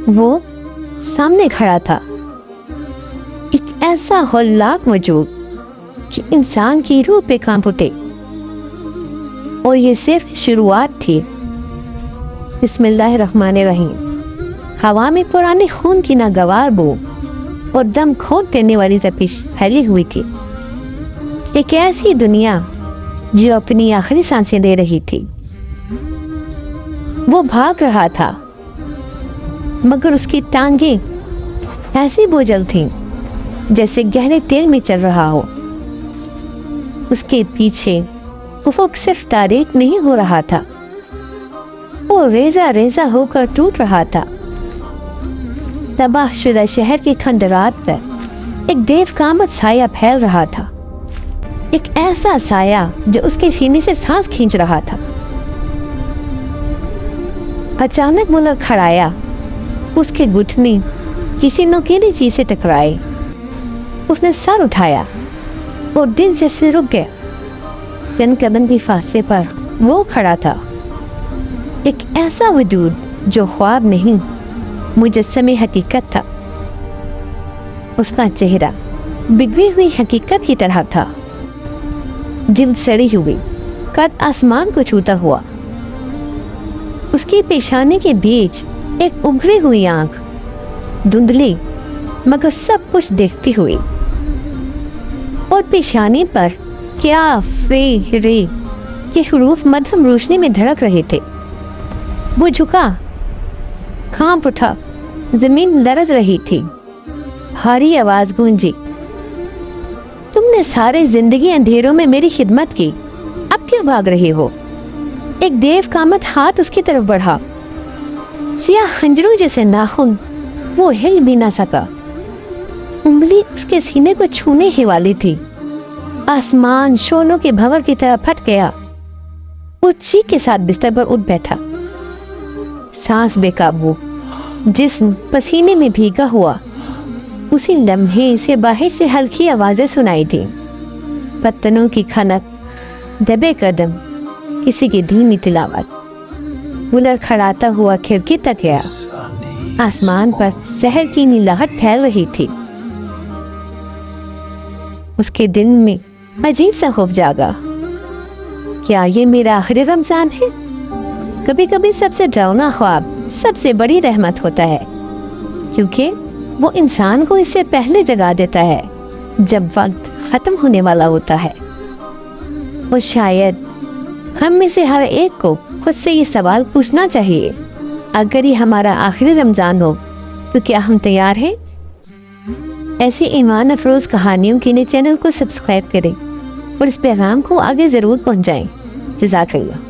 وہ سامنے کھڑا تھا، ایک ایسا ہولناک وجود کہ انسان کی روح پہ کانپ اٹھے، اور یہ صرف شروعات تھی۔ بسم اللہ الرحمن الرحیم۔ ہوا میں پرانے خون کی ناگوار بو اور دم کھوٹ دینے والی تپش پھیلی ہوئی تھی۔ ایک ایسی دنیا جو اپنی آخری سانسیں دے رہی تھی۔ وہ بھاگ رہا تھا، مگر اس کی ٹانگیں ایسی بوجھل تھیں جیسے گہرے تیل میں چل رہا ہو۔ اس کے پیچھے افق صرف تاریک نہیں ہو رہا تھا، وہ ریزہ ریزہ ہو کر ٹوٹ رہا تھا۔ تباہ شدہ شہر کے کھنڈرات پر ایک دیو کامت سایہ پھیل رہا تھا، ایک ایسا سایہ جو اس کے سینے سے سانس کھینچ رہا تھا۔ اچانک وہ لڑکھڑایا، اس کے گھٹنے کسی نوکیلی چیز سے ٹکرائے۔ اس نے سر اٹھایا اور دل جیسے رک گیا۔ چند قدم کے فاصلے پر وہ کھڑا تھا، ایک ایسا وجود جو خواب نہیں مجسم حقیقت تھا۔ اس کا چہرہ بگڑی ہوئی حقیقت کی طرح تھا، جلد سڑی ہوئی، قد آسمان کو چھوتا ہوا۔ اس کی پیشانی کے بیچ ایک ابھری ہوئی آنکھ، دھندلی مگر سب کچھ دیکھتی ہوئی، اور پیشانی پر کیا فے رے کے حروف مدھم روشنی میں دھڑک رہے تھے۔ وہ جھکا، کانپ اٹھا، زمین لرز رہی تھی۔ بھاری آواز گونجی، تم نے سارے زندگی اندھیروں میں میری خدمت کی، اب کیوں بھاگ رہے ہو؟ ایک دیو کامت ہاتھ اس کی طرف بڑھا، سیاہ خنجروں جیسے ناخن، وہ ہل بھی نہ سکا۔ انگلی اس کے سینے کو چھونے ہی والی تھی۔ آسمان شولوں کے بھنور کی طرح پھٹ گیا۔ وہ چیخ کے ساتھ بستر پر اٹھ بیٹھا، سانس بے قابو، جسم پسینے میں بھیگا ہوا۔ اسی لمحے سے باہر سے ہلکی آوازیں سنائی تھی، پتنوں کی کھنک، دبے قدم، کسی کی دھیمی تلاوت۔ وہ لڑکھڑاتا ہوا کھڑکی تک گیا۔ آسمان پر سحر کی نیلاہٹ پھیل رہی تھی۔ اس کے دل میں عجیب سا خوف جاگا، کیا یہ میرا آخری رمضان ہے؟ کبھی کبھی سب سے ڈراؤنا خواب سب سے بڑی رحمت ہوتا ہے، کیونکہ وہ انسان کو اس سے پہلے جگا دیتا ہے جب وقت ختم ہونے والا ہوتا ہے۔ اور شاید ہم میں سے ہر ایک کو خود سے یہ سوال پوچھنا چاہیے، اگر یہ ہمارا آخری رمضان ہو تو کیا ہم تیار ہیں؟ ایسی ایمان افروز کہانیوں کے لیے چینل کو سبسکرائب کریں اور اس پیغام کو آگے ضرور پہنچائیں۔ جزاک اللہ۔